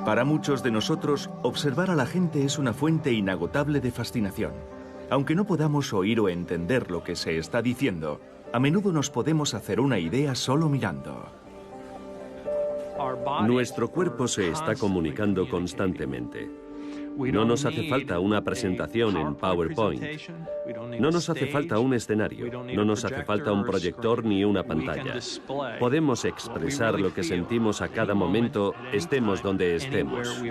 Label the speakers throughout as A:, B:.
A: Para muchos de nosotros, observar a la gente es una fuente inagotable de fascinación. Aunque no podamos oír o entender lo que se está diciendo, a menudo nos podemos hacer una idea solo mirando.
B: Nuestro cuerpo se está comunicando constantemente. No nos hace falta una presentación en PowerPoint. No nos hace falta un escenario. No nos hace falta un proyector ni una pantalla. Podemos expresar lo que sentimos a cada momento, estemos donde estemos.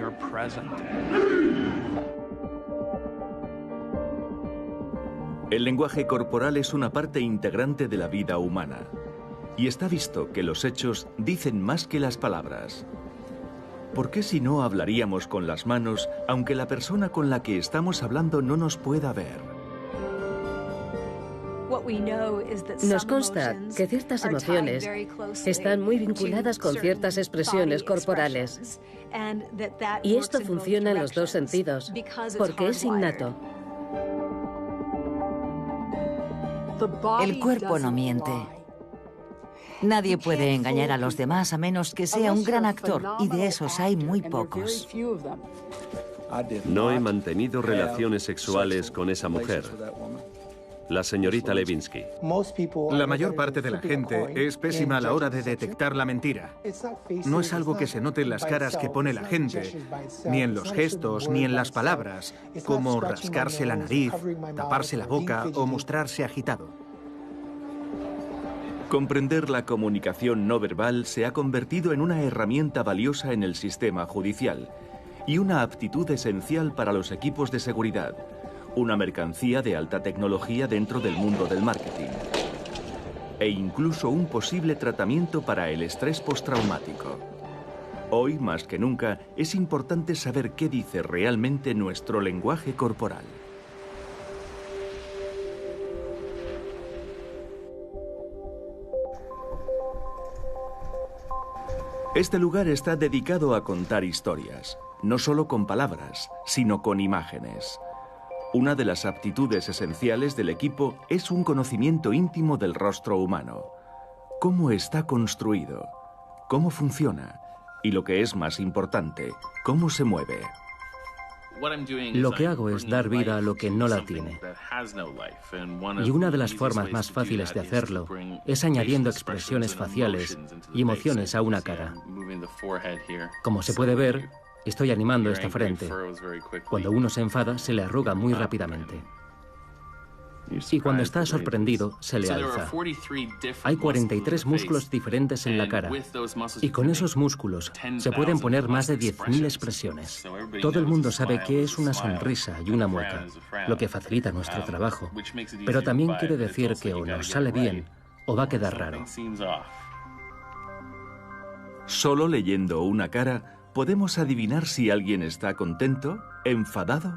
A: El lenguaje corporal es una parte integrante de la vida humana. Y está visto que los hechos dicen más que las palabras. ¿Por qué si no hablaríamos con las manos, aunque la persona con la que estamos hablando no nos pueda ver?
C: Nos consta que ciertas emociones están muy vinculadas con ciertas expresiones corporales. Y esto funciona en los dos sentidos, porque es innato.
D: El cuerpo no miente. Nadie puede engañar a los demás a menos que sea un gran actor, y de esos hay muy pocos.
B: No he mantenido relaciones sexuales con esa mujer, la señorita Levinsky.
E: La mayor parte de la gente es pésima a la hora de detectar la mentira. No es algo que se note en las caras que pone la gente, ni en los gestos, ni en las palabras, como rascarse la nariz, taparse la boca o mostrarse agitado.
A: Comprender la comunicación no verbal se ha convertido en una herramienta valiosa en el sistema judicial y una aptitud esencial para los equipos de seguridad, una mercancía de alta tecnología dentro del mundo del marketing, e incluso un posible tratamiento para el estrés postraumático. Hoy, más que nunca, es importante saber qué dice realmente nuestro lenguaje corporal. Este lugar está dedicado a contar historias, no solo con palabras, sino con imágenes. Una de las aptitudes esenciales del equipo es un conocimiento íntimo del rostro humano. Cómo está construido, cómo funciona y, lo que es más importante, cómo se mueve.
F: Lo que hago es dar vida a lo que no la tiene. Y una de las formas más fáciles de hacerlo es añadiendo expresiones faciales y emociones a una cara. Como se puede ver, estoy animando esta frente. Cuando uno se enfada, se le arruga muy rápidamente. Y cuando está sorprendido, se le alza. Hay 43 músculos diferentes en la cara. Y con esos músculos se pueden poner más de 10.000 expresiones. Todo el mundo sabe qué es una sonrisa y una mueca, lo que facilita nuestro trabajo. Pero también quiere decir que o nos sale bien o va a quedar raro.
A: Solo leyendo una cara, podemos adivinar si alguien está contento, enfadado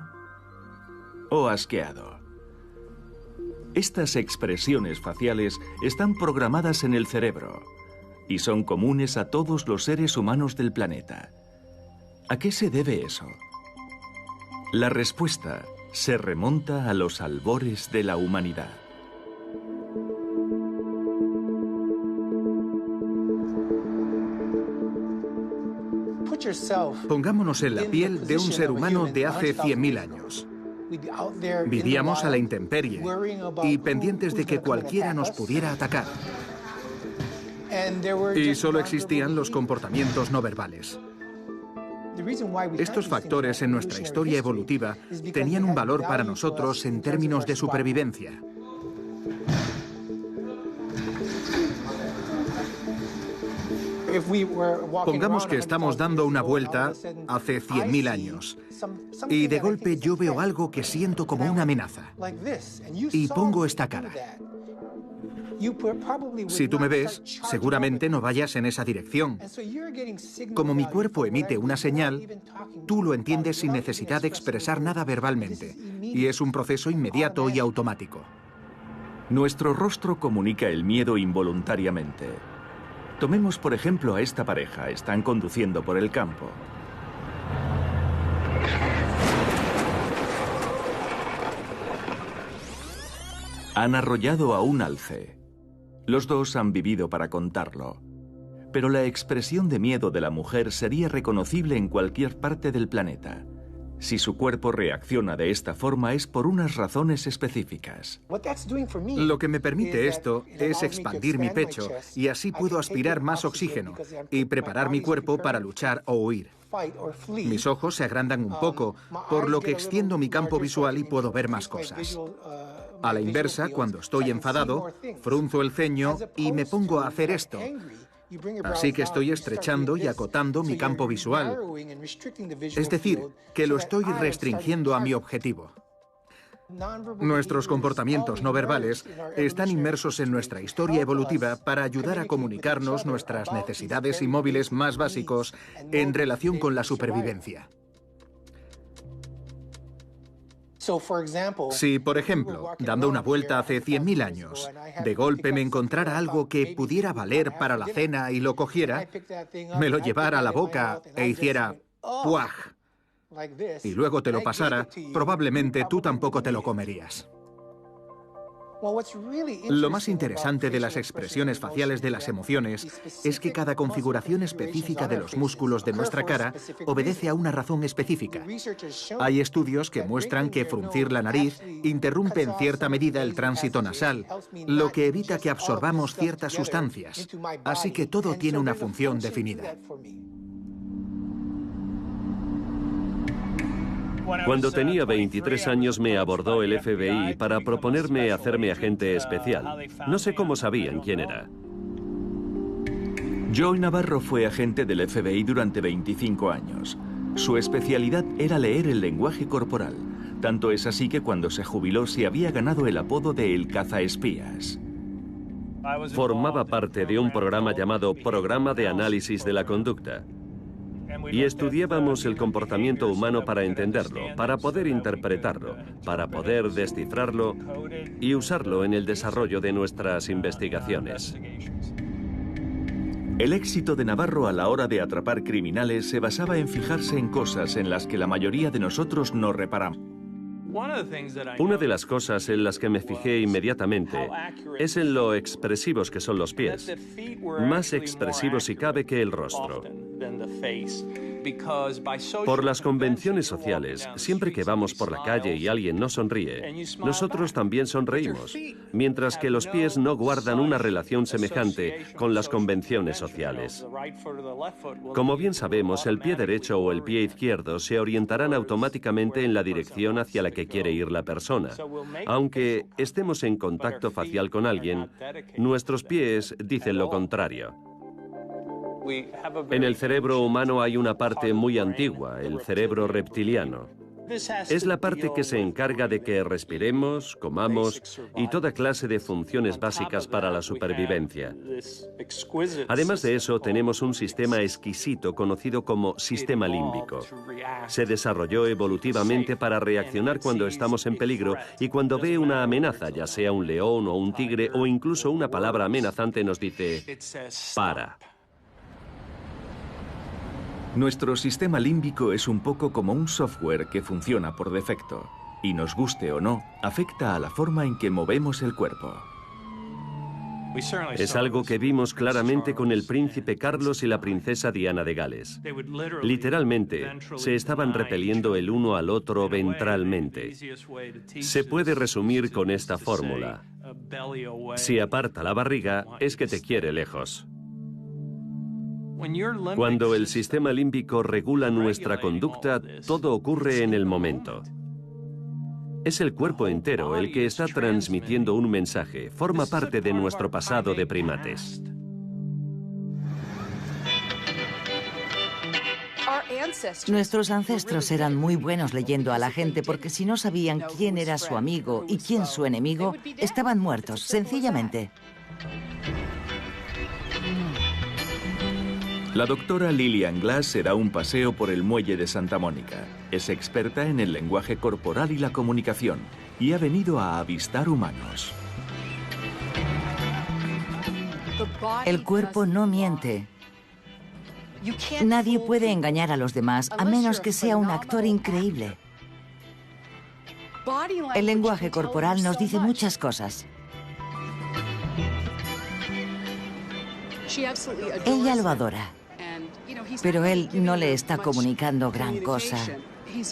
A: o asqueado. Estas expresiones faciales están programadas en el cerebro y son comunes a todos los seres humanos del planeta. ¿A qué se debe eso? La respuesta se remonta a los albores de la humanidad.
E: Pongámonos en la piel de un ser humano de hace 100.000 años. Vivíamos a la intemperie y pendientes de que cualquiera nos pudiera atacar. Y solo existían los comportamientos no verbales. Estos factores en nuestra historia evolutiva tenían un valor para nosotros en términos de supervivencia. Pongamos que estamos dando una vuelta hace 100.000 años y de golpe yo veo algo que siento como una amenaza y pongo esta cara. Si tú me ves, seguramente no vayas en esa dirección. Como mi cuerpo emite una señal, tú lo entiendes sin necesidad de expresar nada verbalmente, y es un proceso inmediato y automático.
A: Nuestro rostro comunica el miedo involuntariamente. Tomemos por ejemplo a esta pareja. Están conduciendo por el campo. Han arrollado a un alce. Los dos han vivido para contarlo. pero la expresión de miedo de la mujer sería reconocible en cualquier parte del planeta. Si su cuerpo reacciona de esta forma es por unas razones específicas.
E: Lo que me permite esto es expandir mi pecho y así puedo aspirar más oxígeno y preparar mi cuerpo para luchar o huir. Mis ojos se agrandan un poco, por lo que extiendo mi campo visual y puedo ver más cosas. A la inversa, cuando estoy enfadado, frunzo el ceño y me pongo a hacer esto. Así que estoy estrechando y acotando mi campo visual. Es decir, que lo estoy restringiendo a mi objetivo. Nuestros comportamientos no verbales están inmersos en nuestra historia evolutiva para ayudar a comunicarnos nuestras necesidades y móviles más básicos en relación con la supervivencia. Si, por ejemplo, dando una vuelta hace 100.000 años, de golpe me encontrara algo que pudiera valer para la cena y lo cogiera, me lo llevara a la boca e hiciera ¡puaj! Y luego te lo pasara, probablemente tú tampoco te lo comerías. Lo más interesante de las expresiones faciales de las emociones es que cada configuración específica de los músculos de nuestra cara obedece a una razón específica. Hay estudios que muestran que fruncir la nariz interrumpe en cierta medida el tránsito nasal, lo que evita que absorbamos ciertas sustancias. Así que todo tiene una función definida.
B: Cuando tenía 23 años me abordó el FBI para proponerme hacerme agente especial. No sé cómo sabían quién era.
A: Joe Navarro fue agente del FBI durante 25 años. Su especialidad era leer el lenguaje corporal. Tanto es así que cuando se jubiló se había ganado el apodo de El Cazaespías.
B: Formaba parte de un programa llamado Programa de Análisis de la Conducta. Y estudiábamos el comportamiento humano para entenderlo, para poder interpretarlo, para poder descifrarlo y usarlo en el desarrollo de nuestras investigaciones.
A: El éxito de Navarro a la hora de atrapar criminales se basaba en fijarse en cosas en las que la mayoría de nosotros no reparamos.
B: Una de las cosas en las que me fijé inmediatamente es en lo expresivos que son los pies, más expresivos si cabe que el rostro. Por las convenciones sociales, siempre que vamos por la calle y alguien no sonríe, nosotros también sonreímos, mientras que los pies no guardan una relación semejante con las convenciones sociales. Como bien sabemos, el pie derecho o el pie izquierdo se orientarán automáticamente en la dirección hacia la que quiere ir la persona. Aunque estemos en contacto facial con alguien, nuestros pies dicen lo contrario. En el cerebro humano hay una parte muy antigua, el cerebro reptiliano. Es la parte que se encarga de que respiremos, comamos y toda clase de funciones básicas para la supervivencia. Además de eso, tenemos un sistema exquisito conocido como sistema límbico. Se desarrolló evolutivamente para reaccionar cuando estamos en peligro y cuando ve una amenaza, ya sea un león o un tigre o incluso una palabra amenazante, nos dice «para».
A: Nuestro sistema límbico es un poco como un software que funciona por defecto, y nos guste o no, afecta a la forma en que movemos el cuerpo.
B: Es algo que vimos claramente con el príncipe Carlos y la princesa Diana de Gales. Literalmente, se estaban repeliendo el uno al otro ventralmente. Se puede resumir con esta fórmula. Si aparta la barriga, es que te quiere lejos. Cuando el sistema límbico regula nuestra conducta, todo ocurre en el momento. Es el cuerpo entero el que está transmitiendo un mensaje, forma parte de nuestro pasado de primates.
D: Nuestros ancestros eran muy buenos leyendo a la gente porque si no sabían quién era su amigo y quién su enemigo, estaban muertos, sencillamente.
A: La doctora Lillian Glass se da un paseo por el muelle de Santa Mónica. Es experta en el lenguaje corporal y la comunicación y ha venido a avistar humanos.
D: El cuerpo no miente. Nadie puede engañar a los demás a menos que sea un actor increíble. El lenguaje corporal nos dice muchas cosas. Ella lo adora, pero él no le está comunicando gran cosa.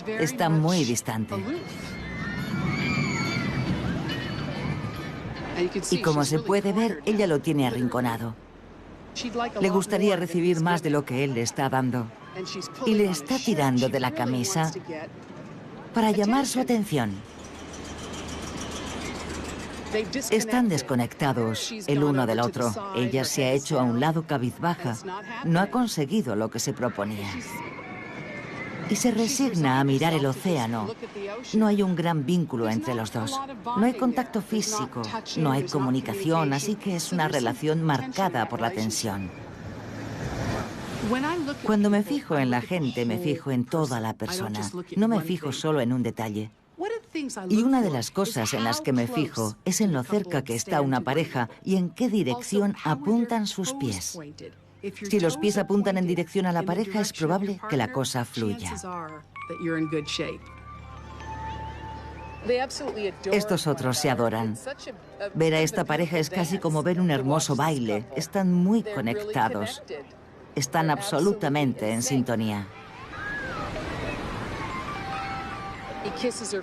D: Está muy distante. Y como se puede ver, ella lo tiene arrinconado. Le gustaría recibir más de lo que él le está dando. Y le está tirando de la camisa para llamar su atención. Están desconectados el uno del otro. Ella se ha hecho a un lado cabizbaja. No ha conseguido lo que se proponía. Y se resigna a mirar el océano. No hay un gran vínculo entre los dos. No hay contacto físico, no hay comunicación, así que es una relación marcada por la tensión. Cuando me fijo en la gente, me fijo en toda la persona. No me fijo solo en un detalle. Y una de las cosas en las que me fijo es en lo cerca que está una pareja y en qué dirección apuntan sus pies. Si los pies apuntan en dirección a la pareja, es probable que la cosa fluya. Estos otros se adoran. Ver a esta pareja es casi como ver un hermoso baile. Están muy conectados. Están absolutamente en sintonía.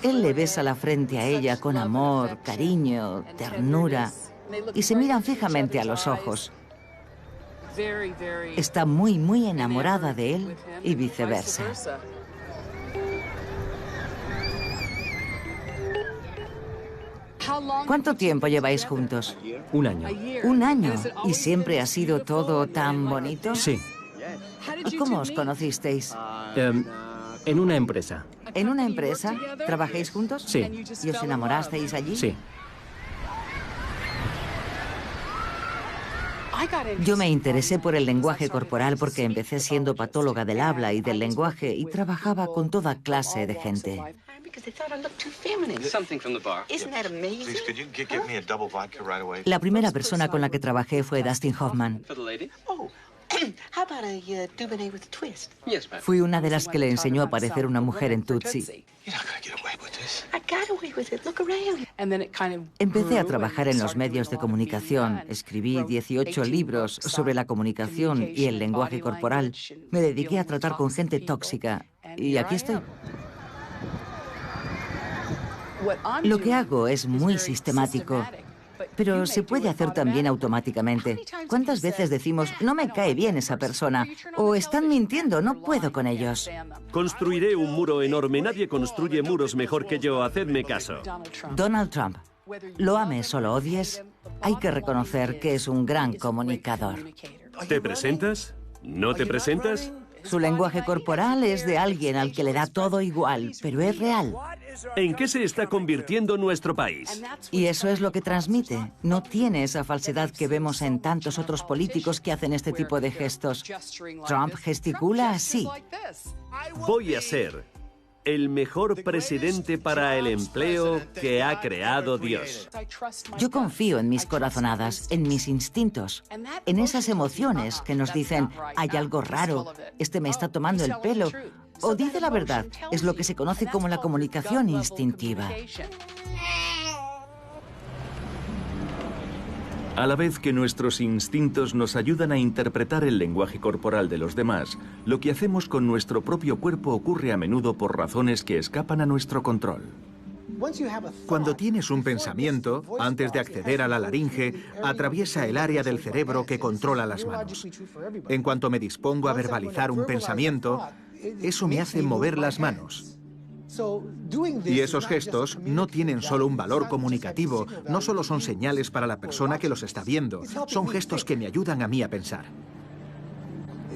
D: Él le besa la frente a ella con amor, cariño, ternura, y se miran fijamente a los ojos. Está muy, muy enamorada de él y viceversa. ¿Cuánto tiempo lleváis juntos?
F: 1 año.
D: 1 año. ¿Y siempre ha sido todo tan bonito?
F: Sí.
D: ¿Cómo os conocisteis?
F: En una empresa.
D: ¿En una empresa? ¿Trabajáis juntos?
F: Sí.
D: ¿Y os enamorasteis allí?
F: Sí.
D: Yo me interesé por el lenguaje corporal porque empecé siendo patóloga del habla y del lenguaje y trabajaba con toda clase de gente. La primera persona con la que trabajé fue Dustin Hoffman. Fui una de las que le enseñó a parecer una mujer en Tootsie. Empecé a trabajar en los medios de comunicación. Escribí 18 libros sobre la comunicación y el lenguaje corporal. Me dediqué a tratar con gente tóxica. Y aquí estoy. Lo que hago es muy sistemático. Pero se puede hacer también automáticamente. ¿Cuántas veces decimos, no me cae bien esa persona? O están mintiendo, no puedo con ellos.
B: Construiré un muro enorme. Nadie construye muros mejor que yo. Hacedme caso.
D: Donald Trump. Lo ames o lo odies, hay que reconocer que es un gran comunicador.
B: ¿Te presentas? ¿No te presentas?
D: Su lenguaje corporal es de alguien al que le da todo igual, pero es real.
B: ¿En qué se está convirtiendo nuestro país?
D: Y eso es lo que transmite. No tiene esa falsedad que vemos en tantos otros políticos que hacen este tipo de gestos. Trump gesticula así.
B: Voy a ser el mejor presidente para el empleo que ha creado Dios.
D: Yo confío en mis corazonadas, en mis instintos, en esas emociones que nos dicen, hay algo raro, este me está tomando el pelo, o dice la verdad, es lo que se conoce como la comunicación instintiva.
A: A la vez que nuestros instintos nos ayudan a interpretar el lenguaje corporal de los demás, lo que hacemos con nuestro propio cuerpo ocurre a menudo por razones que escapan a nuestro control.
E: Cuando tienes un pensamiento, antes de acceder a la laringe, atraviesa el área del cerebro que controla las manos. En cuanto me dispongo a verbalizar un pensamiento, eso me hace mover las manos. Y esos gestos no tienen solo un valor comunicativo, no solo son señales para la persona que los está viendo, son gestos que me ayudan a mí a pensar.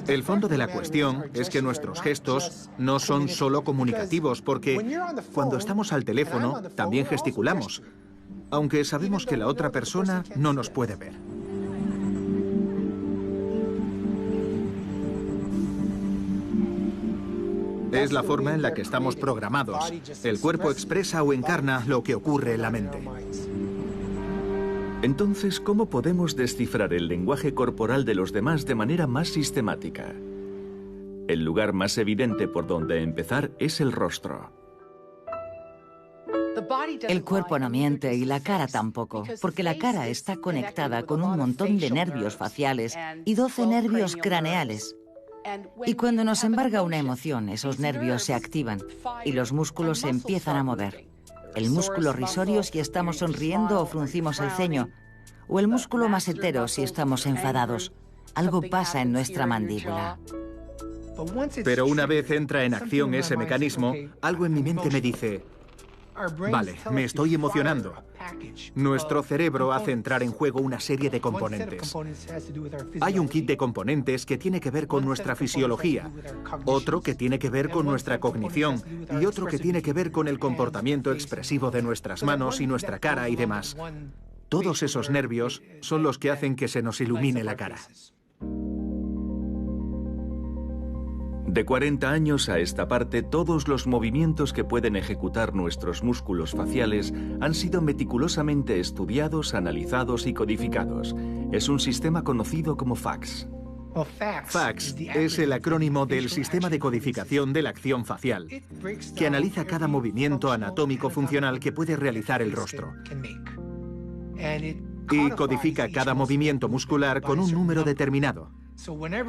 E: El fondo de la cuestión es que nuestros gestos no son solo comunicativos, porque cuando estamos al teléfono también gesticulamos, aunque sabemos que la otra persona no nos puede ver. Es la forma en la que estamos programados. El cuerpo expresa o encarna lo que ocurre en la mente.
A: Entonces, ¿cómo podemos descifrar el lenguaje corporal de los demás de manera más sistemática? El lugar más evidente por donde empezar es el rostro.
D: El cuerpo no miente y la cara tampoco, porque la cara está conectada con un montón de nervios faciales y 12 nervios craneales. Y cuando nos embarga una emoción, esos nervios se activan y los músculos se empiezan a mover. El músculo risorio si estamos sonriendo o fruncimos el ceño, o el músculo masetero si estamos enfadados. Algo pasa en nuestra mandíbula.
E: Pero una vez entra en acción ese mecanismo, algo en mi mente me dice, vale, me estoy emocionando. Nuestro cerebro hace entrar en juego una serie de componentes. Hay un kit de componentes que tiene que ver con nuestra fisiología, otro que tiene que ver con nuestra cognición y otro que tiene que ver con el comportamiento expresivo de nuestras manos y nuestra cara y demás. Todos esos nervios son los que hacen que se nos ilumine la cara.
A: De 40 años a esta parte, todos los movimientos que pueden ejecutar nuestros músculos faciales han sido meticulosamente estudiados, analizados y codificados. Es un sistema conocido como FACS.
E: FACS es el acrónimo del Sistema de Codificación de la Acción Facial, que analiza cada movimiento anatómico funcional que puede realizar el rostro. Y codifica cada movimiento muscular con un número determinado.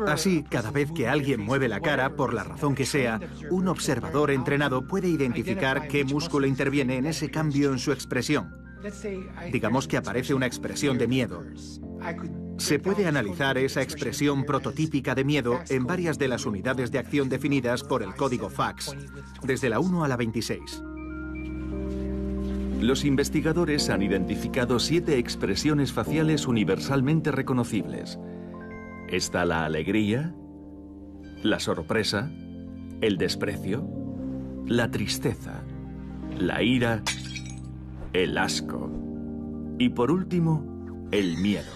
E: Así, cada vez que alguien mueve la cara, por la razón que sea, un observador entrenado puede identificar qué músculo interviene en ese cambio en su expresión. Digamos que aparece una expresión de miedo. Se puede analizar esa expresión prototípica de miedo en varias de las unidades de acción definidas por el código FACS, desde la 1 a la 26.
A: Los investigadores han identificado 7 expresiones faciales universalmente reconocibles. Está la alegría, la sorpresa, el desprecio, la tristeza, la ira, el asco y, por último, el miedo.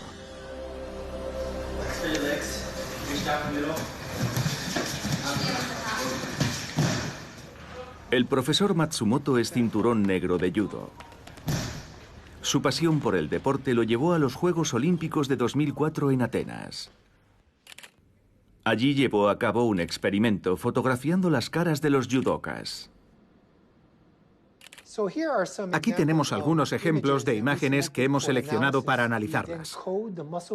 A: El profesor Matsumoto es cinturón negro de judo. Su pasión por el deporte lo llevó a los Juegos Olímpicos de 2004 en Atenas. Allí llevó a cabo un experimento fotografiando las caras de los judokas.
E: Aquí tenemos algunos ejemplos de imágenes que hemos seleccionado para analizarlas.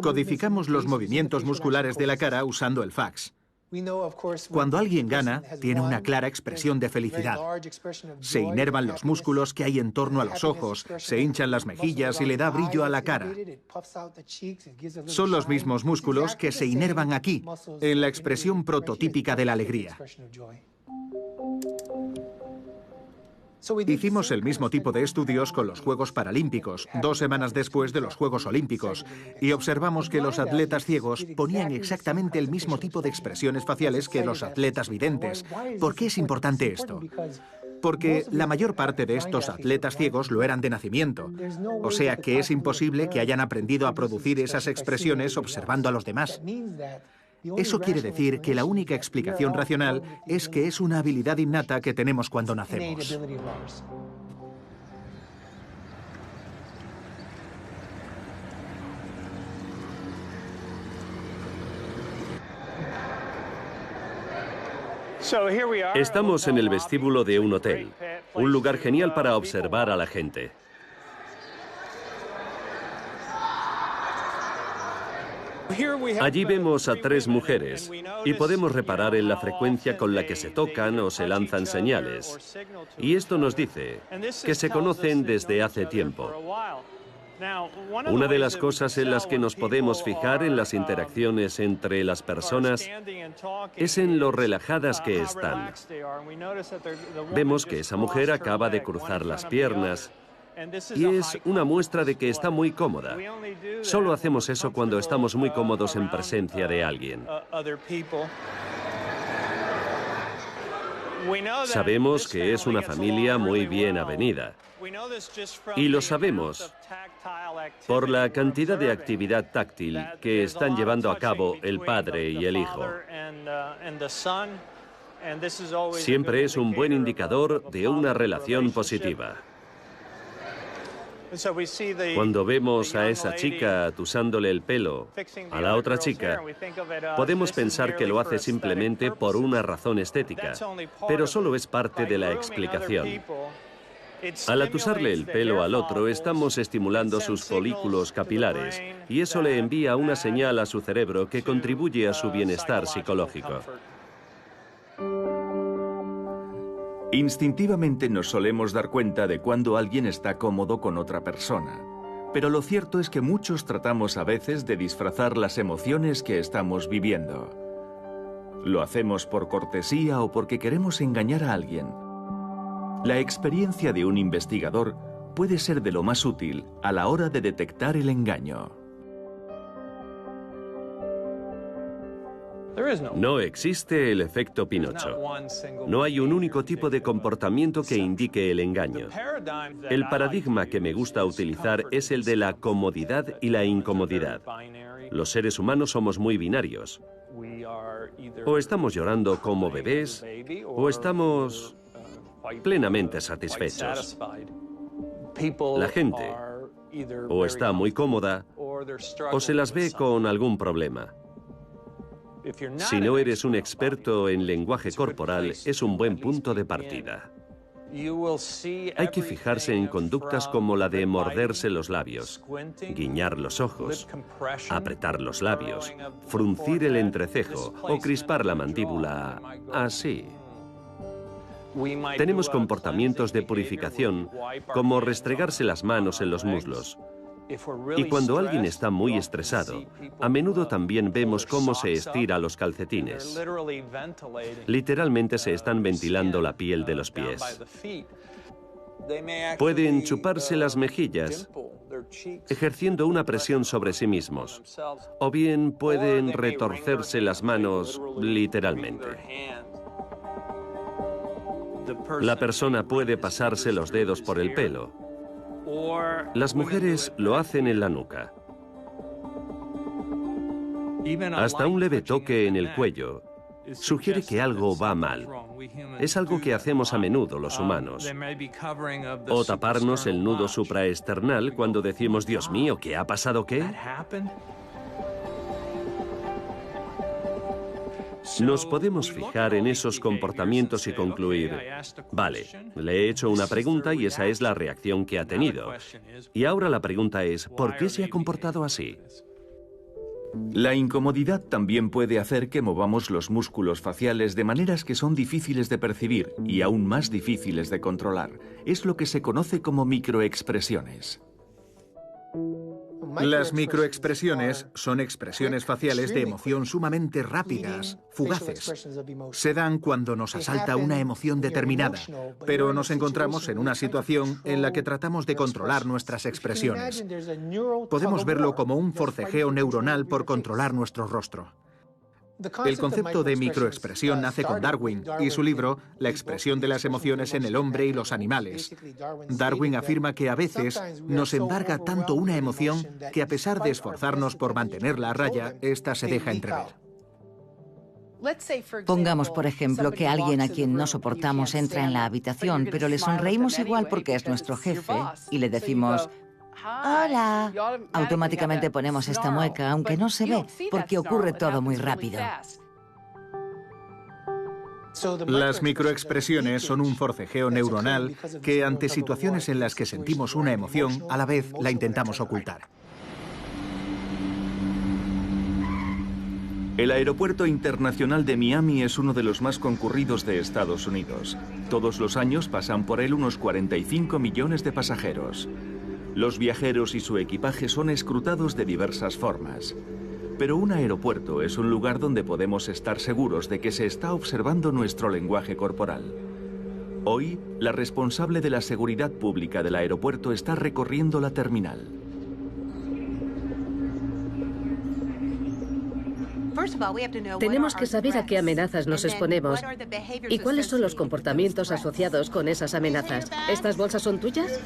E: Codificamos los movimientos musculares de la cara usando el FACS. Cuando alguien gana, tiene una clara expresión de felicidad. Se inervan los músculos que hay en torno a los ojos, se hinchan las mejillas y le da brillo a la cara. Son los mismos músculos que se inervan aquí, en la expresión prototípica de la alegría. Hicimos el mismo tipo de estudios con los Juegos Paralímpicos, 2 semanas después de los Juegos Olímpicos, y observamos que los atletas ciegos ponían exactamente el mismo tipo de expresiones faciales que los atletas videntes. ¿Por qué es importante esto? Porque la mayor parte de estos atletas ciegos lo eran de nacimiento, o sea que es imposible que hayan aprendido a producir esas expresiones observando a los demás. Eso quiere decir que la única explicación racional es que es una habilidad innata que tenemos cuando nacemos.
B: Estamos en el vestíbulo de un hotel, un lugar genial para observar a la gente. Allí vemos a 3 mujeres y podemos reparar en la frecuencia con la que se tocan o se lanzan señales. Y esto nos dice que se conocen desde hace tiempo. Una de las cosas en las que nos podemos fijar en las interacciones entre las personas es en lo relajadas que están. Vemos que esa mujer acaba de cruzar las piernas y es una muestra de que está muy cómoda. Solo hacemos eso cuando estamos muy cómodos en presencia de alguien. Sabemos que es una familia muy bien avenida. Y lo sabemos por la cantidad de actividad táctil que están llevando a cabo el padre y el hijo. Siempre es un buen indicador de una relación positiva. Cuando vemos a esa chica atusándole el pelo a la otra chica, podemos pensar que lo hace simplemente por una razón estética, pero solo es parte de la explicación. Al atusarle el pelo al otro, estamos estimulando sus folículos capilares y eso le envía una señal a su cerebro que contribuye a su bienestar psicológico.
A: Instintivamente nos solemos dar cuenta de cuando alguien está cómodo con otra persona. Pero lo cierto es que muchos tratamos a veces de disfrazar las emociones que estamos viviendo. Lo hacemos por cortesía o porque queremos engañar a alguien. La experiencia de un investigador puede ser de lo más útil a la hora de detectar el engaño.
B: No existe el efecto Pinocho. No hay un único tipo de comportamiento que indique el engaño. El paradigma que me gusta utilizar es el de la comodidad y la incomodidad. Los seres humanos somos muy binarios. O estamos llorando como bebés, o estamos plenamente satisfechos. La gente o está muy cómoda o se las ve con algún problema. Si no eres un experto en lenguaje corporal, es un buen punto de partida. Hay que fijarse en conductas como la de morderse los labios, guiñar los ojos, apretar los labios, fruncir el entrecejo o crispar la mandíbula así. Tenemos comportamientos de purificación, como restregarse las manos en los muslos. Y cuando alguien está muy estresado, a menudo también vemos cómo se estira los calcetines. Literalmente se están ventilando la piel de los pies. Pueden chuparse las mejillas, ejerciendo una presión sobre sí mismos. O bien pueden retorcerse las manos literalmente. La persona puede pasarse los dedos por el pelo. Las mujeres lo hacen en la nuca. Hasta un leve toque en el cuello sugiere que algo va mal. Es algo que hacemos a menudo los humanos. O taparnos el nudo supraesternal cuando decimos, Dios mío, ¿qué ha pasado qué? Nos podemos fijar en esos comportamientos y concluir, vale, le he hecho una pregunta y esa es la reacción que ha tenido. Y ahora la pregunta es, ¿por qué se ha comportado así?
A: La incomodidad también puede hacer que movamos los músculos faciales de maneras que son difíciles de percibir y aún más difíciles de controlar. Es lo que se conoce como microexpresiones.
E: Las microexpresiones son expresiones faciales de emoción sumamente rápidas, fugaces. Se dan cuando nos asalta una emoción determinada, pero nos encontramos en una situación en la que tratamos de controlar nuestras expresiones. Podemos verlo como un forcejeo neuronal por controlar nuestro rostro. El concepto de microexpresión nace con Darwin y su libro La expresión de las emociones en el hombre y los animales. Darwin afirma que a veces nos embarga tanto una emoción que a pesar de esforzarnos por mantenerla a raya, ésta se deja entrever.
D: Pongamos, por ejemplo, que alguien a quien no soportamos entra en la habitación, pero le sonreímos igual porque es nuestro jefe y le decimos «Hola». Automáticamente ponemos esta mueca, aunque no se ve, porque ocurre todo muy rápido.
E: Las microexpresiones son un forcejeo neuronal que, ante situaciones en las que sentimos una emoción, a la vez la intentamos ocultar.
A: El Aeropuerto Internacional de Miami es uno de los más concurridos de Estados Unidos. Todos los años pasan por él unos 45 millones de pasajeros. Los viajeros y su equipaje son escrutados de diversas formas. Pero un aeropuerto es un lugar donde podemos estar seguros de que se está observando nuestro lenguaje corporal. Hoy, la responsable de la seguridad pública del aeropuerto está recorriendo la terminal.
C: Tenemos que saber a qué amenazas nos exponemos y cuáles son los comportamientos asociados con esas amenazas. ¿Estas bolsas son tuyas?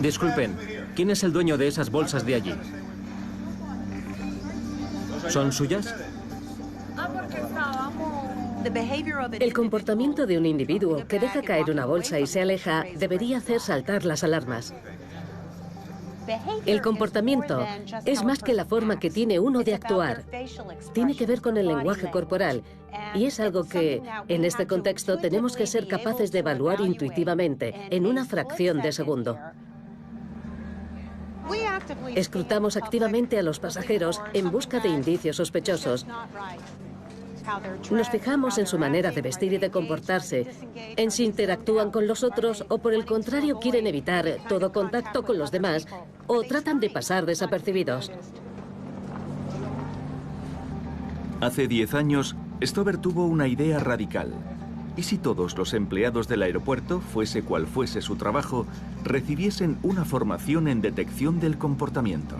F: Disculpen, ¿quién es el dueño de esas bolsas de allí? ¿Son suyas?
C: El comportamiento de un individuo que deja caer una bolsa y se aleja debería hacer saltar las alarmas. El comportamiento es más que la forma que tiene uno de actuar. Tiene que ver con el lenguaje corporal y es algo que, en este contexto, tenemos que ser capaces de evaluar intuitivamente en una fracción de segundo. Escrutamos activamente a los pasajeros en busca de indicios sospechosos. Nos fijamos en su manera de vestir y de comportarse, en si interactúan con los otros o por el contrario quieren evitar todo contacto con los demás o tratan de pasar desapercibidos.
A: Hace 10 años, Stover tuvo una idea radical. ¿Y si todos los empleados del aeropuerto, fuese cual fuese su trabajo, recibiesen una formación en detección del comportamiento?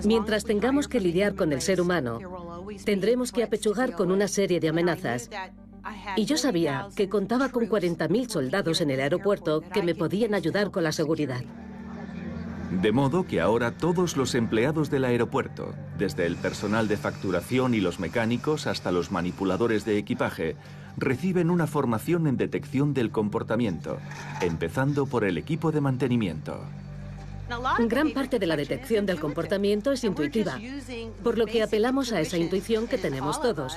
C: Mientras tengamos que lidiar con el ser humano, tendremos que apechugar con una serie de amenazas. Y yo sabía que contaba con 40.000 soldados en el aeropuerto que me podían ayudar con la seguridad.
A: De modo que ahora todos los empleados del aeropuerto, desde el personal de facturación y los mecánicos hasta los manipuladores de equipaje, reciben una formación en detección del comportamiento, empezando por el equipo de mantenimiento.
C: Gran parte de la detección del comportamiento es intuitiva, por lo que apelamos a esa intuición que tenemos todos,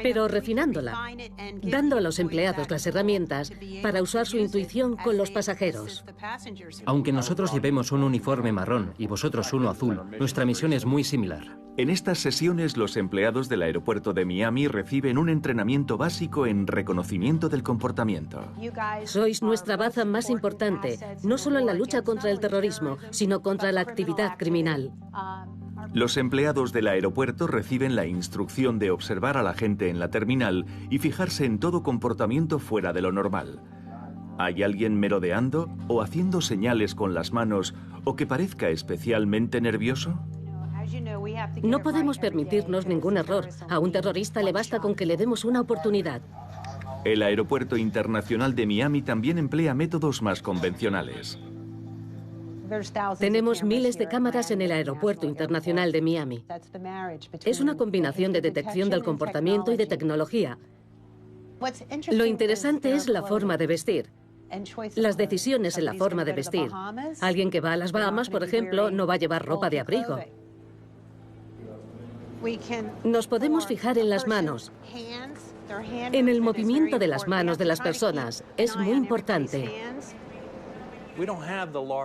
C: pero refinándola, dando a los empleados las herramientas para usar su intuición con los pasajeros.
F: Aunque nosotros llevemos un uniforme marrón y vosotros uno azul, nuestra misión es muy similar.
A: En estas sesiones, los empleados del aeropuerto de Miami reciben un entrenamiento básico en reconocimiento del comportamiento.
C: Sois nuestra baza más importante, no solo en la lucha contra el terrorismo, sino contra la actividad criminal.
A: Los empleados del aeropuerto reciben la instrucción de observar a la gente en la terminal y fijarse en todo comportamiento fuera de lo normal. ¿Hay alguien merodeando o haciendo señales con las manos o que parezca especialmente nervioso?
C: No podemos permitirnos ningún error. A un terrorista le basta con que le demos una oportunidad.
A: El Aeropuerto Internacional de Miami también emplea métodos más convencionales.
C: Tenemos miles de cámaras en el Aeropuerto Internacional de Miami. Es una combinación de detección del comportamiento y de tecnología. Lo interesante es la forma de vestir. Las decisiones en la forma de vestir. Alguien que va a las Bahamas, por ejemplo, no va a llevar ropa de abrigo. Nos podemos fijar en las manos, en el movimiento de las manos de las personas. Es muy importante.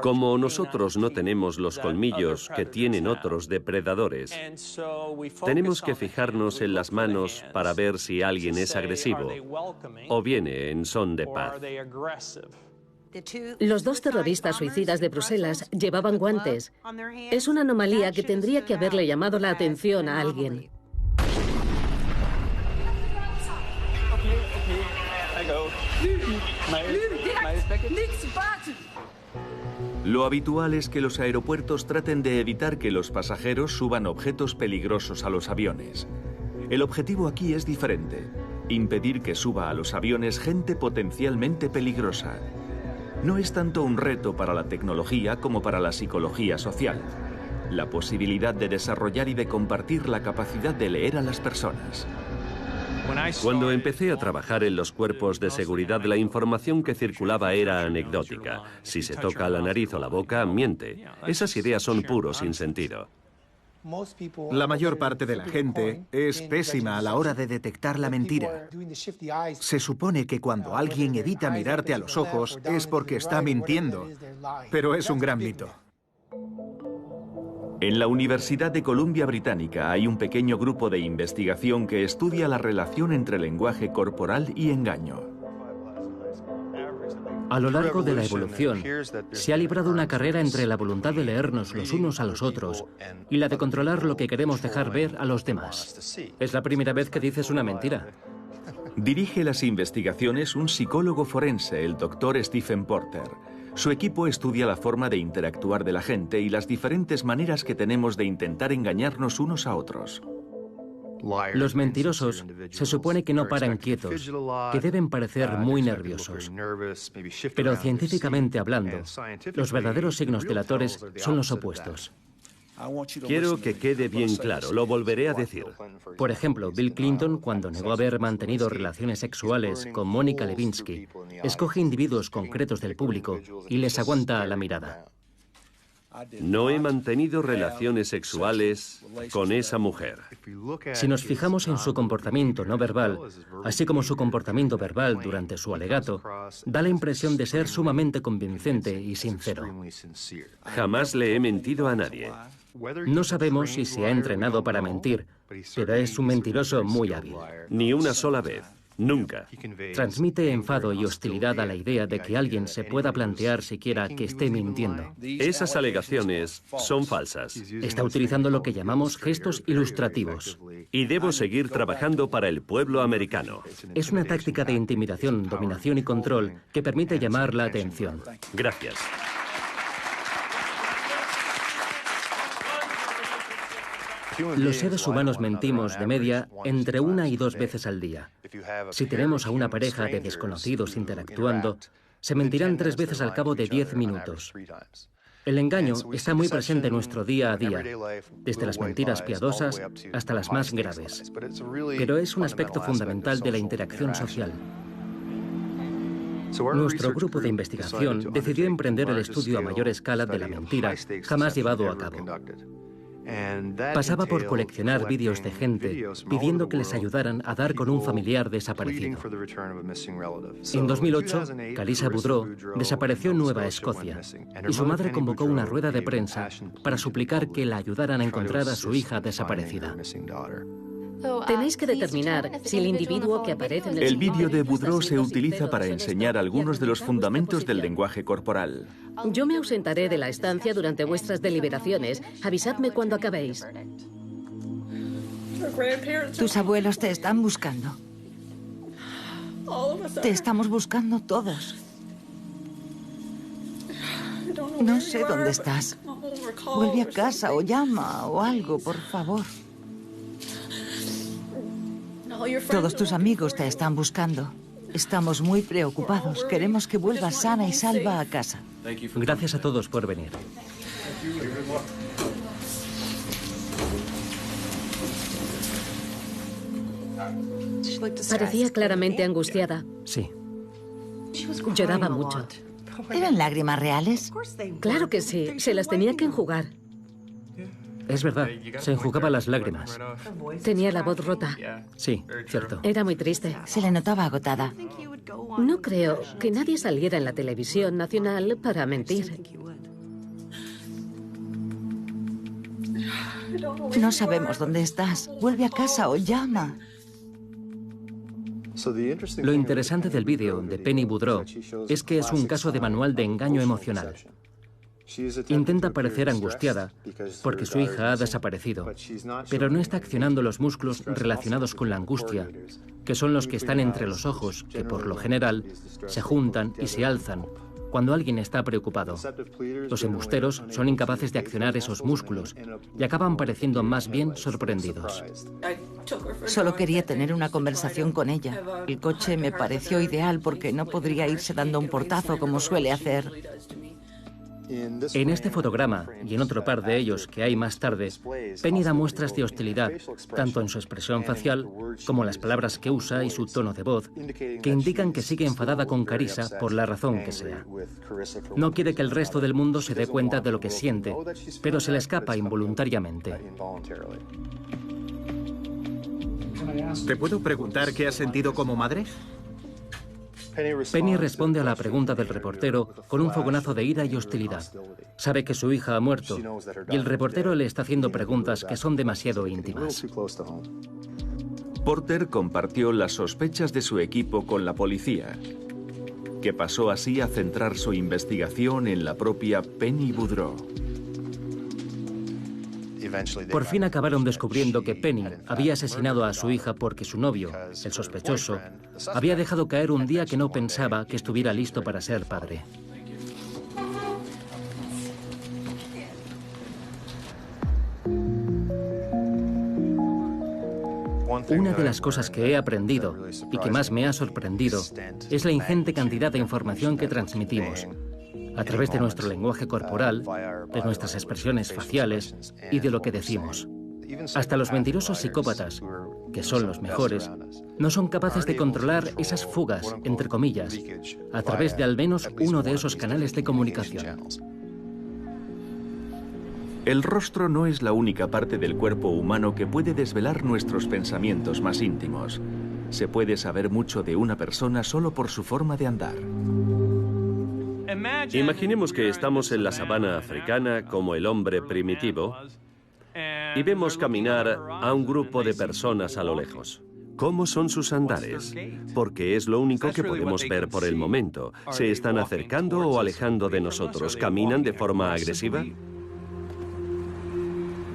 B: Como nosotros no tenemos los colmillos que tienen otros depredadores, tenemos que fijarnos en las manos para ver si alguien es agresivo o viene en son de paz.
C: Los dos terroristas suicidas de Bruselas llevaban guantes. Es una anomalía que tendría que haberle llamado la atención a alguien.
A: Lo habitual es que los aeropuertos traten de evitar que los pasajeros suban objetos peligrosos a los aviones. El objetivo aquí es diferente: impedir que suba a los aviones gente potencialmente peligrosa. No es tanto un reto para la tecnología como para la psicología social. La posibilidad de desarrollar y de compartir la capacidad de leer a las personas.
B: Cuando empecé a trabajar en los cuerpos de seguridad, la información que circulaba era anecdótica. Si se toca la nariz o la boca, miente. Esas ideas son puros sin sentido.
E: La mayor parte de la gente es pésima a la hora de detectar la mentira. Se supone que cuando alguien evita mirarte a los ojos es porque está mintiendo, pero es un gran mito.
A: En la Universidad de Columbia Británica hay un pequeño grupo de investigación que estudia la relación entre lenguaje corporal y engaño.
F: A lo largo de la evolución, se ha librado una carrera entre la voluntad de leernos los unos a los otros y la de controlar lo que queremos dejar ver a los demás. Es la primera vez que dices una mentira.
A: Dirige las investigaciones un psicólogo forense, el Dr. Stephen Porter. Su equipo estudia la forma de interactuar de la gente y las diferentes maneras que tenemos de intentar engañarnos unos a otros.
F: Los mentirosos se supone que no paran quietos, que deben parecer muy nerviosos. Pero científicamente hablando, los verdaderos signos delatores son los opuestos.
B: Quiero que quede bien claro, lo volveré a decir.
F: Por ejemplo, Bill Clinton, cuando negó haber mantenido relaciones sexuales con Mónica Lewinsky, escoge individuos concretos del público y les aguanta la mirada.
B: No he mantenido relaciones sexuales con esa mujer.
F: Si nos fijamos en su comportamiento no verbal, así como su comportamiento verbal durante su alegato, da la impresión de ser sumamente convincente y sincero.
B: Jamás le he mentido a nadie.
F: No sabemos si se ha entrenado para mentir, pero es un mentiroso muy hábil.
B: Ni una sola vez. Nunca.
F: Transmite enfado y hostilidad a la idea de que alguien se pueda plantear siquiera que esté mintiendo.
B: Esas alegaciones son falsas.
F: Está utilizando lo que llamamos gestos ilustrativos.
B: Y debo seguir trabajando para el pueblo americano.
F: Es una táctica de intimidación, dominación y control que permite llamar la atención.
B: Gracias.
F: Los seres humanos mentimos de media entre 1 y 2 veces al día. Si tenemos a una pareja de desconocidos interactuando, se mentirán 3 veces al cabo de 10 minutos. El engaño está muy presente en nuestro día a día, desde las mentiras piadosas hasta las más graves. Pero es un aspecto fundamental de la interacción social. Nuestro grupo de investigación decidió emprender el estudio a mayor escala de la mentira jamás llevado a cabo. Pasaba por coleccionar vídeos de gente pidiendo que les ayudaran a dar con un familiar desaparecido. En 2008, Kalisa Boudreau desapareció en Nueva Escocia y su madre convocó una rueda de prensa para suplicar que la ayudaran a encontrar a su hija desaparecida.
C: Tenéis que determinar si el individuo que aparece en
A: El vídeo de Boudreau se utiliza para enseñar algunos de los fundamentos del lenguaje corporal.
C: Yo me ausentaré de la estancia durante vuestras deliberaciones. Avisadme cuando acabéis.
D: Tus abuelos te están buscando. Te estamos buscando todos. No sé dónde estás. Vuelve a casa o llama o algo, por favor. Todos tus amigos te están buscando. Estamos muy preocupados. Queremos que vuelvas sana y salva a casa.
F: Gracias a todos por venir.
C: Parecía claramente angustiada.
F: Sí.
C: Lloraba mucho.
D: ¿Eran lágrimas reales?
C: Claro que sí, se las tenía que enjugar.
F: Es verdad, se enjugaba las lágrimas.
C: Tenía la voz rota.
F: Sí, cierto.
C: Era muy triste.
D: Se le notaba agotada.
C: No creo que nadie saliera en la televisión nacional para mentir.
D: No sabemos dónde estás. Vuelve a casa o llama.
F: Lo interesante del vídeo de Penny Boudreau es que es un caso de manual de engaño emocional. Intenta parecer angustiada porque su hija ha desaparecido, pero no está accionando los músculos relacionados con la angustia, que son los que están entre los ojos, que por lo general se juntan y se alzan cuando alguien está preocupado. Los embusteros son incapaces de accionar esos músculos y acaban pareciendo más bien sorprendidos.
D: Solo quería tener una conversación con ella. El coche me pareció ideal porque no podría irse dando un portazo como suele hacer.
F: En este fotograma y en otro par de ellos que hay más tarde, Penny da muestras de hostilidad, tanto en su expresión facial como las palabras que usa y su tono de voz, que indican que sigue enfadada con Kalisa por la razón que sea. No quiere que el resto del mundo se dé cuenta de lo que siente, pero se le escapa involuntariamente.
E: ¿Te puedo preguntar qué has sentido como madre?
F: Penny responde a la pregunta del reportero con un fogonazo de ira y hostilidad. Sabe que su hija ha muerto y el reportero le está haciendo preguntas que son demasiado íntimas.
A: Porter compartió las sospechas de su equipo con la policía, que pasó así a centrar su investigación en la propia Penny Boudreau.
F: Por fin acabaron descubriendo que Penny había asesinado a su hija porque su novio, el sospechoso, había dejado caer un día que no pensaba que estuviera listo para ser padre. Una de las cosas que he aprendido y que más me ha sorprendido es la ingente cantidad de información que transmitimos a través de nuestro lenguaje corporal, de nuestras expresiones faciales y de lo que decimos. Hasta los mentirosos psicópatas, que son los mejores, no son capaces de controlar esas fugas, entre comillas, a través de al menos uno de esos canales de comunicación.
A: El rostro no es la única parte del cuerpo humano que puede desvelar nuestros pensamientos más íntimos. Se puede saber mucho de una persona solo por su forma de andar.
B: Imaginemos que estamos en la sabana africana como el hombre primitivo y vemos caminar a un grupo de personas a lo lejos. ¿Cómo son sus andares? Porque es lo único que podemos ver por el momento. ¿Se están acercando o alejando de nosotros? ¿Caminan de forma agresiva?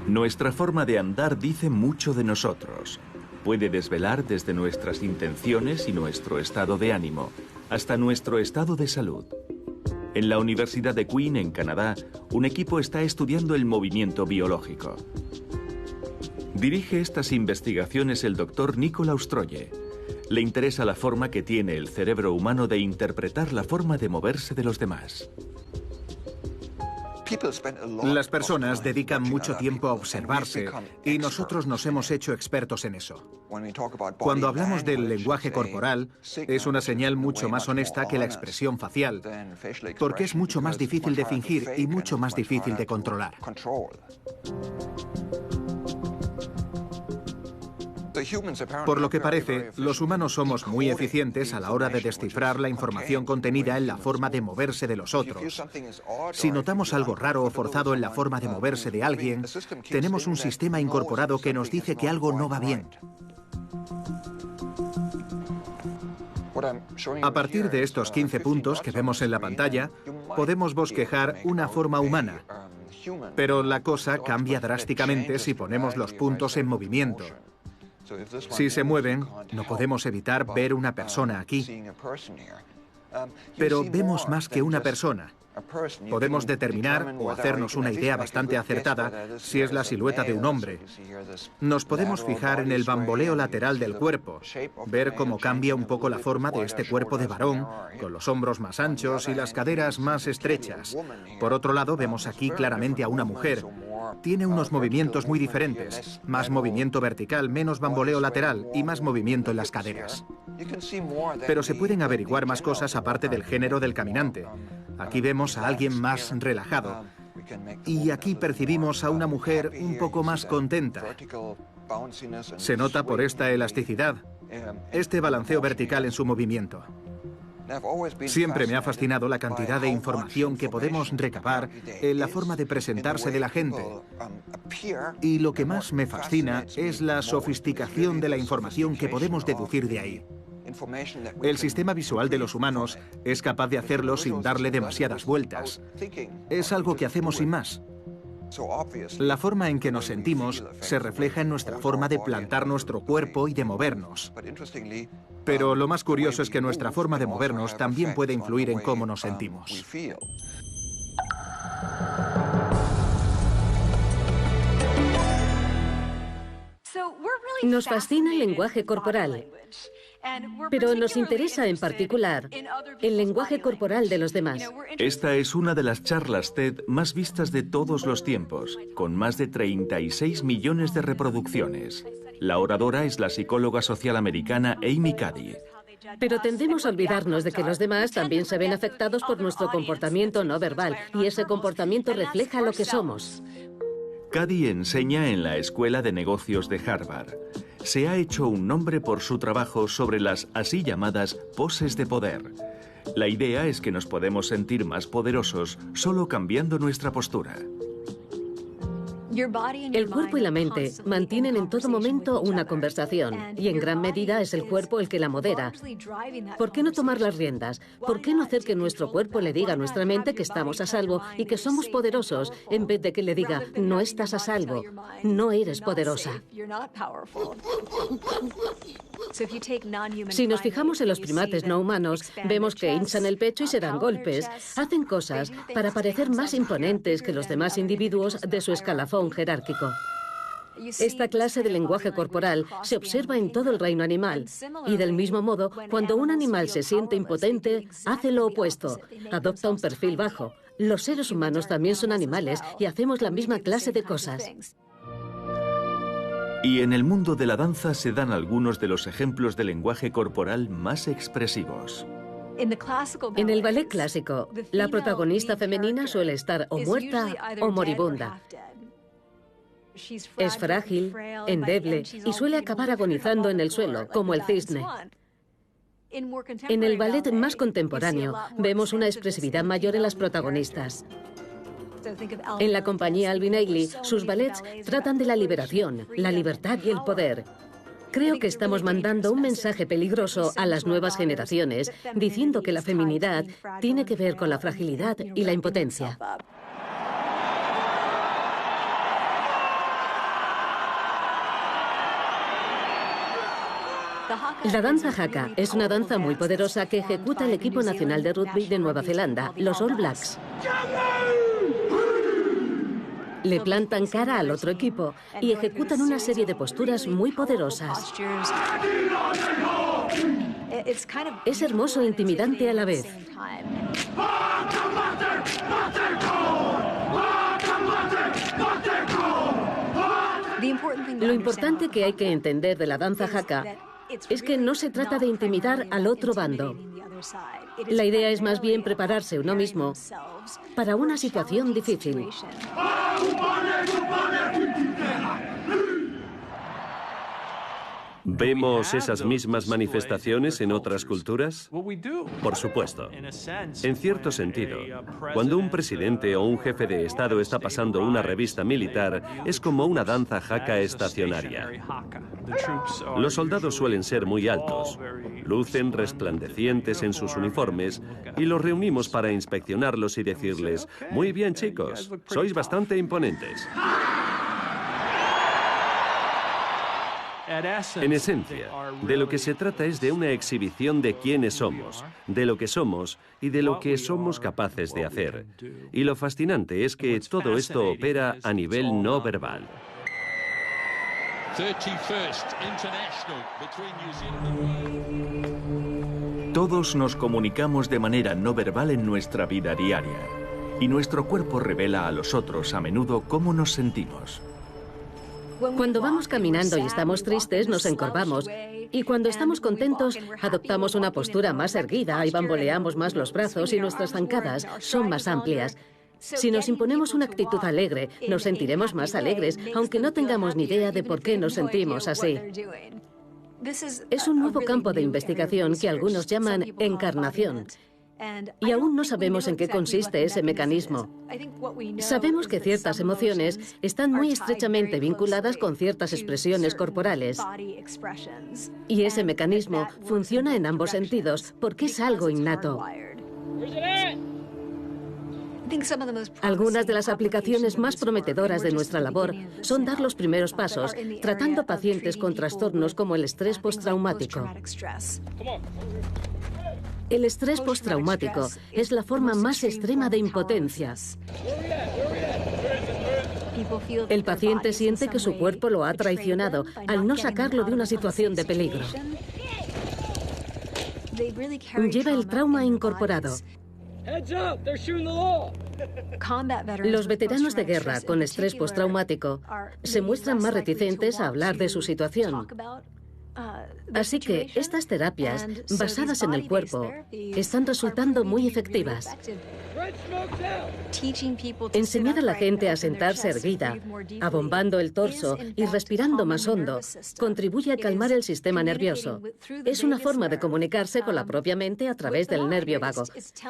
A: Nuestra forma de andar dice mucho de nosotros. Puede desvelar desde nuestras intenciones y nuestro estado de ánimo, hasta nuestro estado de salud. En la Universidad de Queen, en Canadá, un equipo está estudiando el movimiento biológico. Dirige estas investigaciones el doctor Nicolaus Troye. Le interesa la forma que tiene el cerebro humano de interpretar la forma de moverse de los demás.
E: Las personas dedican mucho tiempo a observarse y nosotros nos hemos hecho expertos en eso. Cuando hablamos del lenguaje corporal, es una señal mucho más honesta que la expresión facial, porque es mucho más difícil de fingir y mucho más difícil de controlar. Por lo que parece, los humanos somos muy eficientes a la hora de descifrar la información contenida en la forma de moverse de los otros. Si notamos algo raro o forzado en la forma de moverse de alguien, tenemos un sistema incorporado que nos dice que algo no va bien. A partir de estos 15 puntos que vemos en la pantalla, podemos bosquejar una forma humana. Pero la cosa cambia drásticamente si ponemos los puntos en movimiento. Si se mueven, no podemos evitar ver una persona aquí. Pero vemos más que una persona. Podemos determinar o hacernos una idea bastante acertada si es la silueta de un hombre. Nos podemos fijar en el bamboleo lateral del cuerpo, ver cómo cambia un poco la forma de este cuerpo de varón, con los hombros más anchos y las caderas más estrechas. Por otro lado, vemos aquí claramente a una mujer. Tiene unos movimientos muy diferentes, más movimiento vertical, menos bamboleo lateral y más movimiento en las caderas. Pero se pueden averiguar más cosas aparte del género del caminante. Aquí vemos a alguien más relajado y aquí percibimos a una mujer un poco más contenta. Se nota por esta elasticidad, este balanceo vertical en su movimiento. Siempre me ha fascinado la cantidad de información que podemos recabar en la forma de presentarse de la gente. Y lo que más me fascina es la sofisticación de la información que podemos deducir de ahí. El sistema visual de los humanos es capaz de hacerlo sin darle demasiadas vueltas. Es algo que hacemos sin más. La forma en que nos sentimos se refleja en nuestra forma de plantar nuestro cuerpo y de movernos. Pero lo más curioso es que nuestra forma de movernos también puede influir en cómo nos sentimos.
C: Nos fascina el lenguaje corporal, pero nos interesa en particular el lenguaje corporal de los demás.
A: Esta es una de las charlas TED más vistas de todos los tiempos, con más de 36 millones de reproducciones. La oradora es la psicóloga social americana Amy Cuddy.
C: Pero tendemos a olvidarnos de que los demás también se ven afectados por nuestro comportamiento no verbal, y ese comportamiento refleja lo que somos.
A: Cuddy enseña en la Escuela de Negocios de Harvard. Se ha hecho un nombre por su trabajo sobre las así llamadas poses de poder. La idea es que nos podemos sentir más poderosos solo cambiando nuestra postura.
C: El cuerpo y la mente mantienen en todo momento una conversación, y en gran medida es el cuerpo el que la modera. ¿Por qué no tomar las riendas? ¿Por qué no hacer que nuestro cuerpo le diga a nuestra mente que estamos a salvo y que somos poderosos, en vez de que le diga, no estás a salvo, no eres poderosa? Si nos fijamos en los primates no humanos, vemos que hinchan el pecho y se dan golpes. Hacen cosas para parecer más imponentes que los demás individuos de su escalafón jerárquico. Esta clase de lenguaje corporal se observa en todo el reino animal. Y del mismo modo, cuando un animal se siente impotente, hace lo opuesto, adopta un perfil bajo. Los seres humanos también son animales y hacemos la misma clase de cosas.
A: Y en el mundo de la danza se dan algunos de los ejemplos de lenguaje corporal más expresivos.
C: En el ballet clásico, la protagonista femenina suele estar o muerta o moribunda. Es frágil, endeble y suele acabar agonizando en el suelo, como el cisne. En el ballet más contemporáneo vemos una expresividad mayor en las protagonistas. En la compañía Alvin Ailey, sus ballets tratan de la liberación, la libertad y el poder. Creo que estamos mandando un mensaje peligroso a las nuevas generaciones, diciendo que la feminidad tiene que ver con la fragilidad y la impotencia. La danza haka es una danza muy poderosa que ejecuta el equipo nacional de rugby de Nueva Zelanda, los All Blacks. Le plantan cara al otro equipo y ejecutan una serie de posturas muy poderosas. Es hermoso e intimidante a la vez. Lo importante que hay que entender de la danza haka es que no se trata de intimidar al otro bando. La idea es más bien prepararse uno mismo para una situación difícil.
B: ¿Vemos esas mismas manifestaciones en otras culturas? Por supuesto. En cierto sentido, cuando un presidente o un jefe de Estado está pasando una revista militar, es como una danza haka estacionaria. Los soldados suelen ser muy altos, lucen resplandecientes en sus uniformes y los reunimos para inspeccionarlos y decirles: muy bien, chicos, sois bastante imponentes. En esencia, de lo que se trata es de una exhibición de quiénes somos, de lo que somos y de lo que somos capaces de hacer. Y lo fascinante es que todo esto opera a nivel no verbal.
A: Todos nos comunicamos de manera no verbal en nuestra vida diaria, y nuestro cuerpo revela a los otros a menudo cómo nos sentimos.
C: Cuando vamos caminando y estamos tristes, nos encorvamos. Y cuando estamos contentos, adoptamos una postura más erguida y bamboleamos más los brazos y nuestras zancadas son más amplias. Si nos imponemos una actitud alegre, nos sentiremos más alegres, aunque no tengamos ni idea de por qué nos sentimos así. Es un nuevo campo de investigación que algunos llaman encarnación. Y aún no sabemos en qué consiste ese mecanismo. Sabemos que ciertas emociones están muy estrechamente vinculadas con ciertas expresiones corporales. Y ese mecanismo funciona en ambos sentidos porque es algo innato. Algunas de las aplicaciones más prometedoras de nuestra labor son dar los primeros pasos, tratando pacientes con trastornos como el estrés postraumático. El estrés postraumático es la forma más extrema de impotencia. El paciente siente que su cuerpo lo ha traicionado al no sacarlo de una situación de peligro. Lleva el trauma incorporado. Los veteranos de guerra con estrés postraumático se muestran más reticentes a hablar de su situación. Así que estas terapias, basadas en el cuerpo, están resultando muy efectivas. Enseñar a la gente a sentarse erguida, abombando el torso y respirando más hondo, contribuye a calmar el sistema nervioso. Es una forma de comunicarse con la propia mente a través del nervio vago,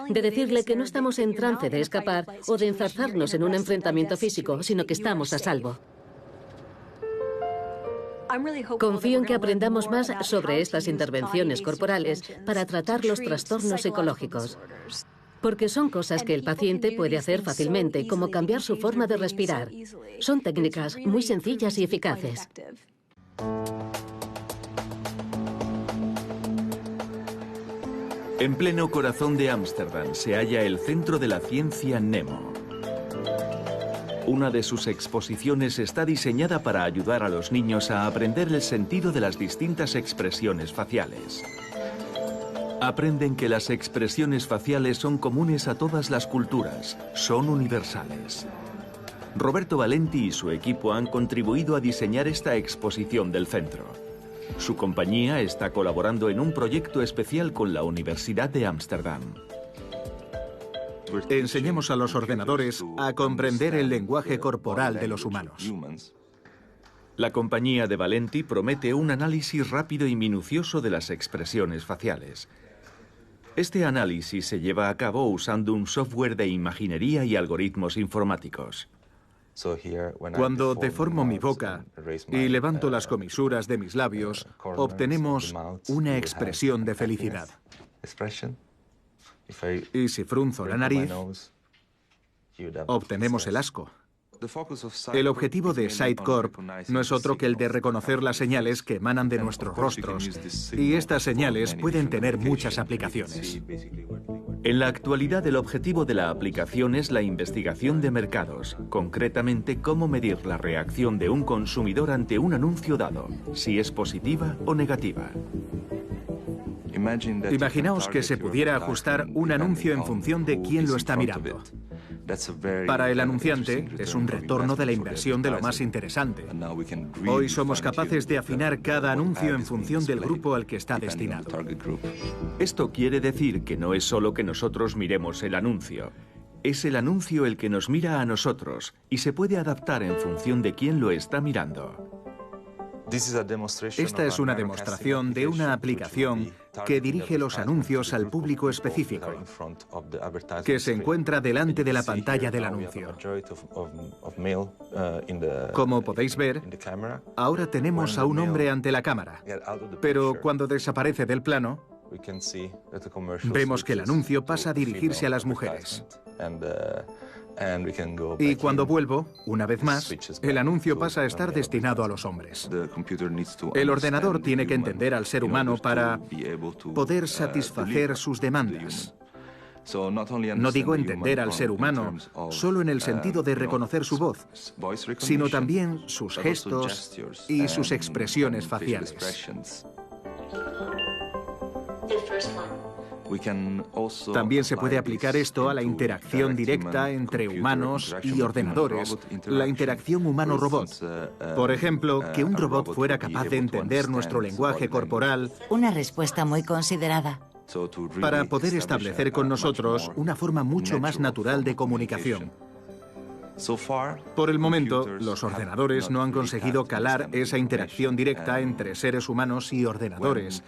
C: de decirle que no estamos en trance de escapar o de enzarzarnos en un enfrentamiento físico, sino que estamos a salvo. Confío en que aprendamos más sobre estas intervenciones corporales para tratar los trastornos psicológicos, porque son cosas que el paciente puede hacer fácilmente, como cambiar su forma de respirar. Son técnicas muy sencillas y eficaces.
A: En pleno corazón de Ámsterdam se halla el Centro de la Ciencia Nemo. Una de sus exposiciones está diseñada para ayudar a los niños a aprender el sentido de las distintas expresiones faciales. Aprenden que las expresiones faciales son comunes a todas las culturas, son universales. Roberto Valenti y su equipo han contribuido a diseñar esta exposición del centro. Su compañía está colaborando en un proyecto especial con la Universidad de Ámsterdam.
E: Enseñemos a los ordenadores a comprender el lenguaje corporal de los humanos.
A: La compañía de Valenti promete un análisis rápido y minucioso de las expresiones faciales. Este análisis se lleva a cabo usando un software de imaginería y algoritmos informáticos.
E: Cuando deformo mi boca y levanto las comisuras de mis labios, obtenemos una expresión de felicidad. Y si frunzo la nariz, obtenemos el asco. El objetivo de SiteCorp no es otro que el de reconocer las señales que emanan de nuestros rostros, y estas señales pueden tener muchas aplicaciones.
A: En la actualidad, el objetivo de la aplicación es la investigación de mercados, concretamente cómo medir la reacción de un consumidor ante un anuncio dado, si es positiva o negativa.
E: Imaginaos que se pudiera ajustar un anuncio en función de quién lo está mirando. Para el anunciante, es un retorno de la inversión de lo más interesante. Hoy somos capaces de afinar cada anuncio en función del grupo al que está destinado.
A: Esto quiere decir que no es solo que nosotros miremos el anuncio. Es el anuncio el que nos mira a nosotros y se puede adaptar en función de quién lo está mirando.
E: Esta es una demostración de una aplicación que dirige los anuncios al público específico, que se encuentra delante de la pantalla del anuncio. Como podéis ver, ahora tenemos a un hombre ante la cámara, pero cuando desaparece del plano, vemos que el anuncio pasa a dirigirse a las mujeres. Y cuando vuelvo, una vez más, el anuncio pasa a estar destinado a los hombres. El ordenador tiene que entender al ser humano para poder satisfacer sus demandas. No digo entender al ser humano solo en el sentido de reconocer su voz, sino también sus gestos y sus expresiones faciales. También se puede aplicar esto a la interacción directa entre humanos y ordenadores, la interacción humano-robot. Por ejemplo, que un robot fuera capaz de entender nuestro lenguaje corporal.
D: Una respuesta muy considerada.
E: Para poder establecer con nosotros una forma mucho más natural de comunicación. Por el momento, los ordenadores no han conseguido calar esa interacción directa entre seres humanos y ordenadores.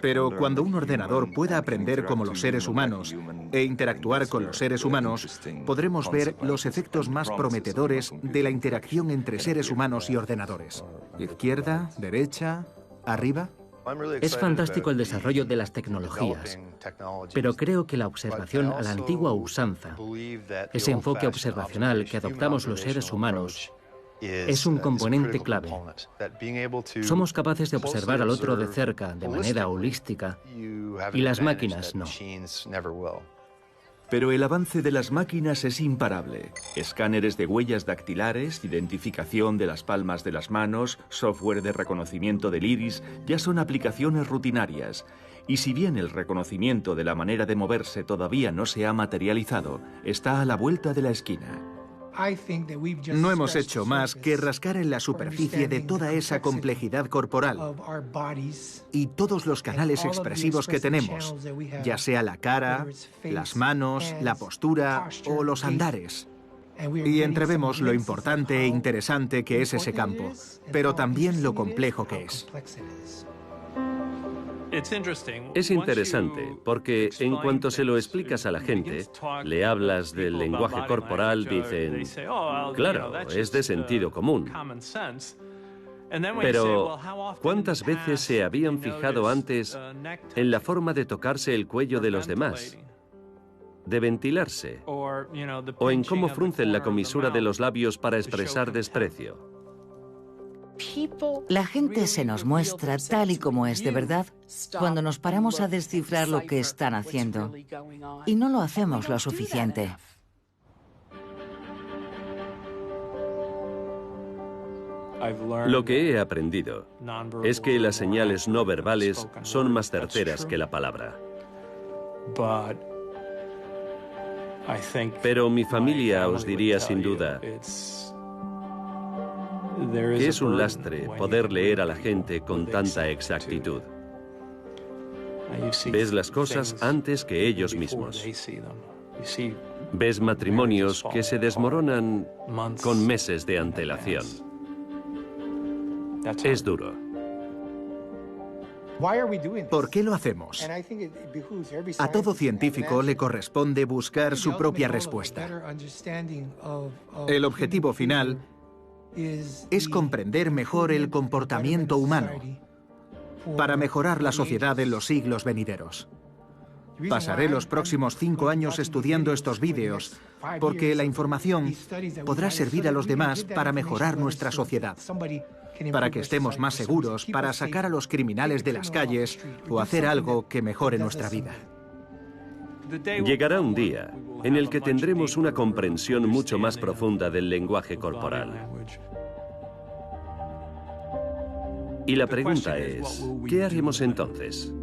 E: Pero cuando un ordenador pueda aprender como los seres humanos e interactuar con los seres humanos, podremos ver los efectos más prometedores de la interacción entre seres humanos y ordenadores. Izquierda, derecha, arriba.
F: Es fantástico el desarrollo de las tecnologías, pero creo que la observación a la antigua usanza, ese enfoque observacional que adoptamos los seres humanos, es un componente clave. Somos capaces de observar al otro de cerca, de manera holística, y las máquinas no.
A: Pero el avance de las máquinas es imparable. Escáneres de huellas dactilares, identificación de las palmas de las manos, software de reconocimiento del iris, ya son aplicaciones rutinarias. Y si bien el reconocimiento de la manera de moverse todavía no se ha materializado, está a la vuelta de la esquina.
E: No hemos hecho más que rascar en la superficie de toda esa complejidad corporal y todos los canales expresivos que tenemos, ya sea la cara, las manos, la postura o los andares. Y entrevemos lo importante e interesante que es ese campo, pero también lo complejo que es.
B: Es interesante porque en cuanto se lo explicas a la gente, le hablas del lenguaje corporal, dicen, claro, es de sentido común. Pero, ¿cuántas veces se habían fijado antes en la forma de tocarse el cuello de los demás? De ventilarse, o en cómo fruncen la comisura de los labios para expresar desprecio.
D: La gente se nos muestra tal y como es de verdad cuando nos paramos a descifrar lo que están haciendo. Y no lo hacemos lo suficiente.
B: Lo que he aprendido es que las señales no verbales son más certeras que la palabra. Pero mi familia os diría sin duda que es un lastre poder leer a la gente con tanta exactitud. Ves las cosas antes que ellos mismos. Ves matrimonios que se desmoronan con meses de antelación. Es duro.
E: ¿Por qué lo hacemos? A todo científico le corresponde buscar su propia respuesta. El objetivo final es comprender mejor el comportamiento humano para mejorar la sociedad en los siglos venideros. Pasaré los próximos 5 años estudiando estos vídeos porque la información podrá servir a los demás para mejorar nuestra sociedad, para que estemos más seguros, para sacar a los criminales de las calles o hacer algo que mejore nuestra vida.
B: Llegará un día en el que tendremos una comprensión mucho más profunda del lenguaje corporal. Y la pregunta es, ¿qué haremos entonces?